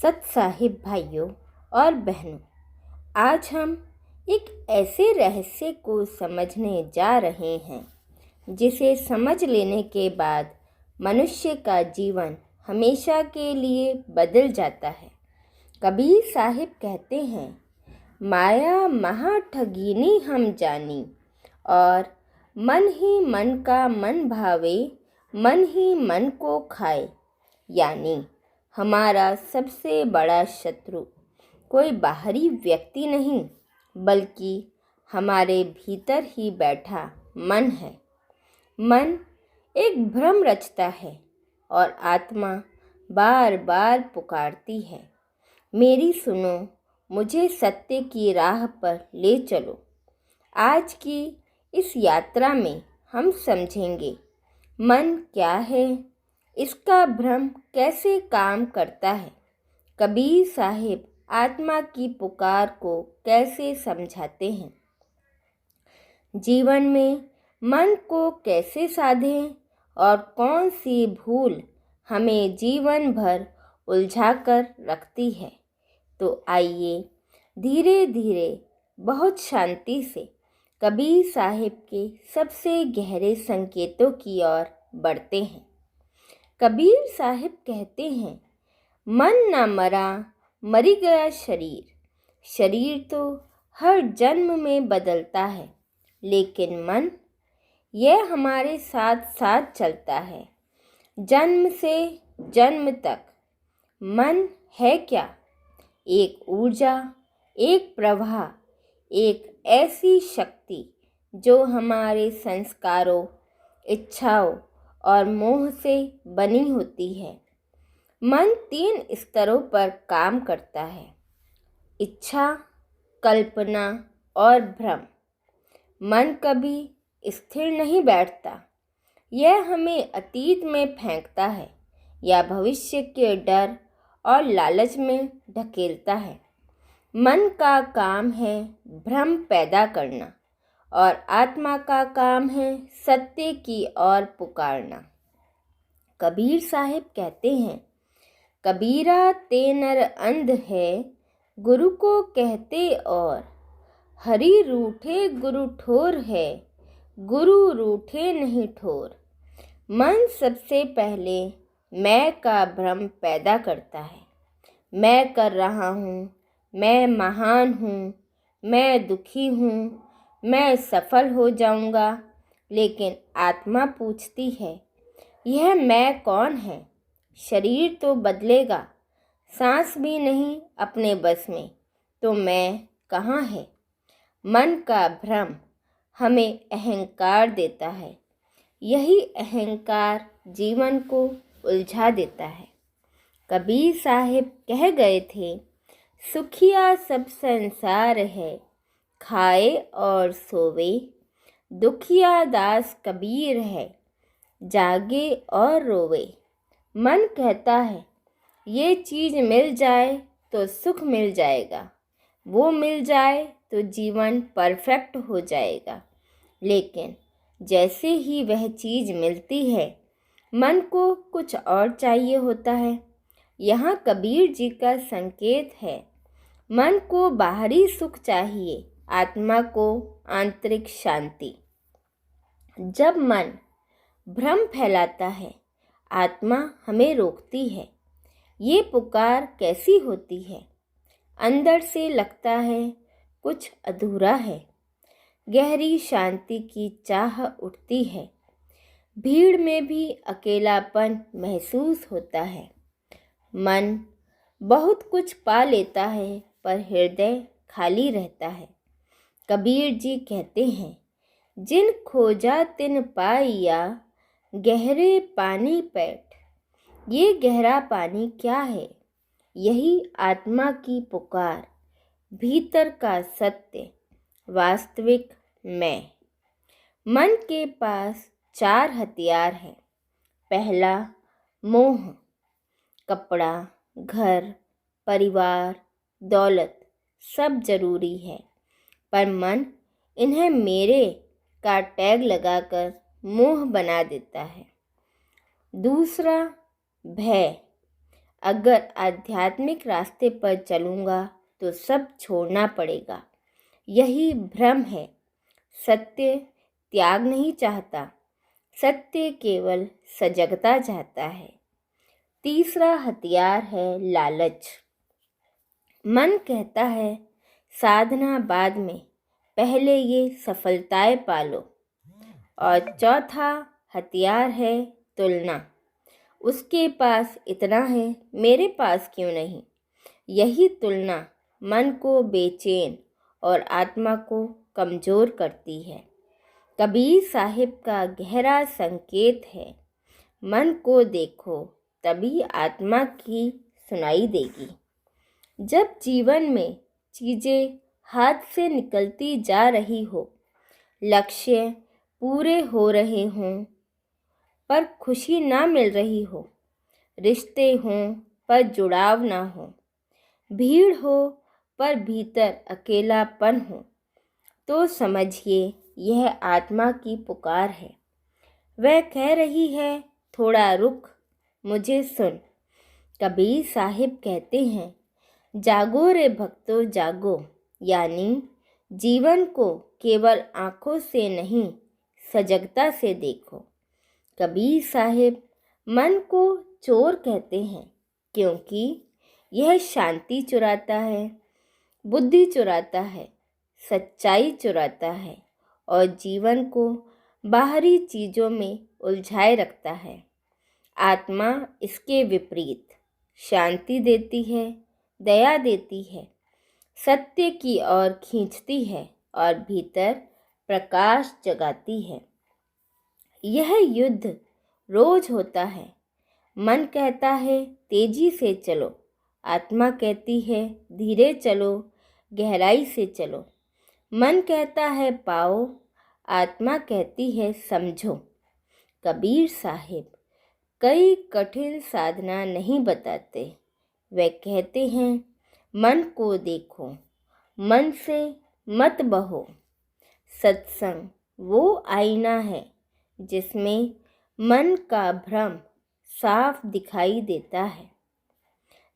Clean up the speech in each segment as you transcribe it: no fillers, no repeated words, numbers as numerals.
सत साहिब भाइयों और बहनों, आज हम एक ऐसे रहस्य को समझने जा रहे हैं जिसे समझ लेने के बाद मनुष्य का जीवन हमेशा के लिए बदल जाता है। कबीर साहिब कहते हैं, माया महा ठगिनी हम जानी, और मन ही मन का मन भावे, मन ही मन को खाए। यानी हमारा सबसे बड़ा शत्रु कोई बाहरी व्यक्ति नहीं, बल्कि हमारे भीतर ही बैठा मन है। मन एक भ्रम रचता है और आत्मा बार बार पुकारती है, मेरी सुनो, मुझे सत्य की राह पर ले चलो। आज की इस यात्रा में हम समझेंगे मन क्या है, इसका भ्रम कैसे काम करता है, कबीर साहिब आत्मा की पुकार को कैसे समझाते हैं, जीवन में मन को कैसे साधें और कौन सी भूल हमें जीवन भर उलझा कर रखती है। तो आइए धीरे धीरे बहुत शांति से कबीर साहिब के सबसे गहरे संकेतों की ओर बढ़ते हैं। कबीर साहिब कहते हैं, मन न मरा मरी गया शरीर। शरीर तो हर जन्म में बदलता है, लेकिन मन यह हमारे साथ साथ चलता है, जन्म से जन्म तक। मन है क्या? एक ऊर्जा, एक प्रवाह, एक ऐसी शक्ति जो हमारे संस्कारों, इच्छाओं और मोह से बनी होती है। मन 3 स्तरों पर काम करता है, इच्छा, कल्पना और भ्रम। मन कभी स्थिर नहीं बैठता, यह हमें अतीत में फेंकता है या भविष्य के डर और लालच में ढकेलता है। मन का काम है भ्रम पैदा करना और आत्मा का काम है सत्य की ओर पुकारना। कबीर साहिब कहते हैं, कबीरा ते नर अंध है, गुरु को कहते और। हरि रूठे गुरु ठोर है, गुरु रूठे नहीं ठोर। मन सबसे पहले मैं का भ्रम पैदा करता है। मैं कर रहा हूँ, मैं महान हूँ, मैं दुखी हूँ, मैं सफल हो जाऊंगा। लेकिन आत्मा पूछती है, यह मैं कौन है? शरीर तो बदलेगा, सांस भी नहीं अपने बस में, तो मैं कहाँ है? मन का भ्रम हमें अहंकार देता है। यही अहंकार जीवन को उलझा देता है। कबीर साहिब कह गए थे, सुखिया सब संसार है, खाए और सोवे। दुखिया दास कबीर है, जागे और रोवे। मन कहता है, ये चीज़ मिल जाए तो सुख मिल जाएगा, वो मिल जाए तो जीवन परफेक्ट हो जाएगा। लेकिन जैसे ही वह चीज़ मिलती है, मन को कुछ और चाहिए होता है। यहाँ कबीर जी का संकेत है, मन को बाहरी सुख चाहिए, आत्मा को आंतरिक शांति। जब मन भ्रम फैलाता है, आत्मा हमें रोकती है। ये पुकार कैसी होती है? अंदर से लगता है कुछ अधूरा है, गहरी शांति की चाह उठती है। भीड़ में भी अकेलापन महसूस होता है। मन बहुत कुछ पा लेता है, पर हृदय खाली रहता है। कबीर जी कहते हैं, जिन खोजा तिन पाइया, गहरे पानी पैठ। ये गहरा पानी क्या है? यही आत्मा की पुकार, भीतर का सत्य, वास्तविक मैं। मन के पास 4 हथियार हैं। पहला, मोह। कपड़ा, घर, परिवार, दौलत सब जरूरी है, पर मन इन्हें मेरे का टैग लगाकर मोह बना देता है। दूसरा, भय। अगर आध्यात्मिक रास्ते पर चलूँगा तो सब छोड़ना पड़ेगा। यही भ्रम है। सत्य त्याग नहीं चाहता, सत्य केवल सजगता चाहता है। तीसरा हथियार है लालच। मन कहता है साधना बाद में, पहले ये सफलताएं पालो। और चौथा हथियार है तुलना। उसके पास इतना है, मेरे पास क्यों नहीं। यही तुलना मन को बेचैन और आत्मा को कमज़ोर करती है। कबीर साहिब का गहरा संकेत है, मन को देखो तभी आत्मा की सुनाई देगी। जब जीवन में चीज़ें हाथ से निकलती जा रही हो, लक्ष्य पूरे हो रहे हों पर खुशी ना मिल रही हो, रिश्ते हों पर जुड़ाव ना हो, भीड़ हो पर भीतर अकेलापन हो, तो समझिए यह आत्मा की पुकार है। वह कह रही है, थोड़ा रुक, मुझे सुन। कबीर साहिब कहते हैं, जागो रे भक्तों जागो, यानी जीवन को केवल आँखों से नहीं सजगता से देखो। कबीर साहिब मन को चोर कहते हैं क्योंकि यह शांति चुराता है, बुद्धि चुराता है, सच्चाई चुराता है और जीवन को बाहरी चीज़ों में उलझाए रखता है। आत्मा इसके विपरीत शांति देती है, दया देती है, सत्य की ओर खींचती है और भीतर प्रकाश जगाती है। यह युद्ध रोज होता है। मन कहता है तेजी से चलो, आत्मा कहती है धीरे चलो, गहराई से चलो। मन कहता है पाओ, आत्मा कहती है समझो। कबीर साहिब कई कठिन साधना नहीं बताते। वे कहते हैं मन को देखो, मन से मत बहो। सत्संग वो आईना है जिसमें मन का भ्रम साफ दिखाई देता है।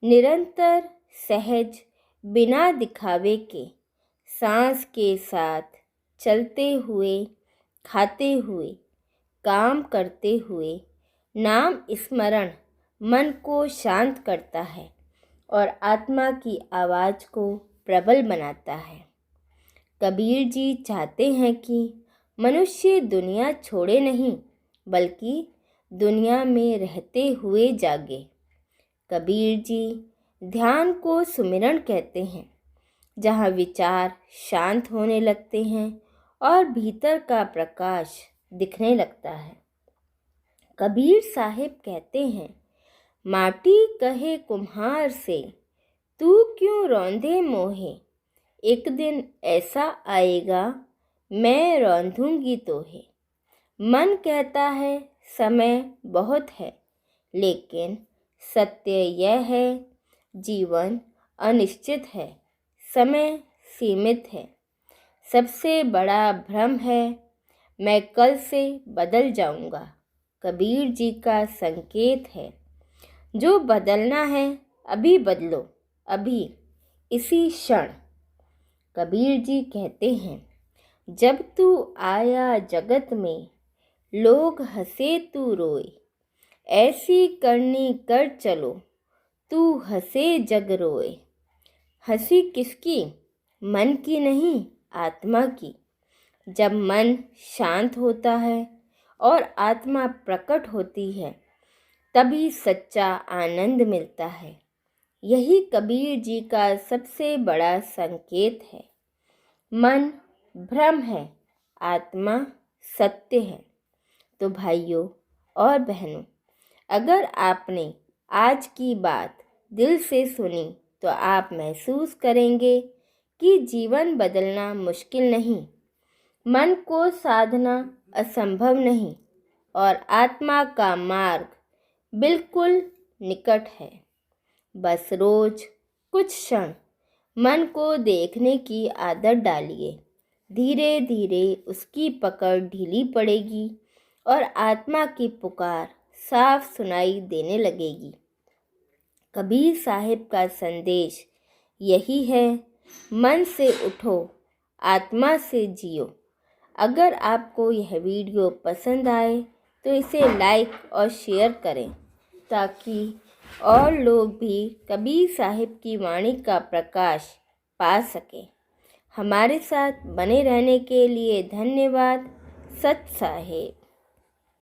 निरंतर सहज बिना दिखावे के, सांस के साथ चलते हुए, खाते हुए, काम करते हुए नाम स्मरण मन को शांत करता है और आत्मा की आवाज़ को प्रबल बनाता है। कबीर जी चाहते हैं कि मनुष्य दुनिया छोड़े नहीं, बल्कि दुनिया में रहते हुए जागे। कबीर जी ध्यान को सुमिरन कहते हैं, जहाँ विचार शांत होने लगते हैं और भीतर का प्रकाश दिखने लगता है। कबीर साहिब कहते हैं, माटी कहे कुम्हार से, तू क्यों रौंदे मोहे। एक दिन ऐसा आएगा, मैं रौंदूंगी तोहे। मन कहता है समय बहुत है, लेकिन सत्य यह है जीवन अनिश्चित है, समय सीमित है। सबसे बड़ा भ्रम है मैं कल से बदल जाऊंगा। कबीर जी का संकेत है, जो बदलना है अभी बदलो, अभी इसी क्षण। कबीर जी कहते हैं, जब तू आया जगत में, लोग हंसे तू रोए। ऐसी करनी कर चलो, तू हंसे जग रोए। हंसी किसकी? मन की नहीं, आत्मा की। जब मन शांत होता है और आत्मा प्रकट होती है, तभी सच्चा आनंद मिलता है। यही कबीर जी का सबसे बड़ा संकेत है। मन भ्रम है, आत्मा सत्य है। तो भाइयों और बहनों, अगर आपने आज की बात दिल से सुनी तो आप महसूस करेंगे कि जीवन बदलना मुश्किल नहीं, मन को साधना असंभव नहीं और आत्मा का मार्ग बिल्कुल निकट है। बस रोज कुछ क्षण मन को देखने की आदत डालिए। धीरे धीरे उसकी पकड़ ढीली पड़ेगी और आत्मा की पुकार साफ सुनाई देने लगेगी। कबीर साहिब का संदेश यही है, मन से उठो, आत्मा से जियो। अगर आपको यह वीडियो पसंद आए तो इसे लाइक और शेयर करें ताकि और लोग भी कबीर साहिब की वाणी का प्रकाश पा सकें। हमारे साथ बने रहने के लिए धन्यवाद। सत साहिब।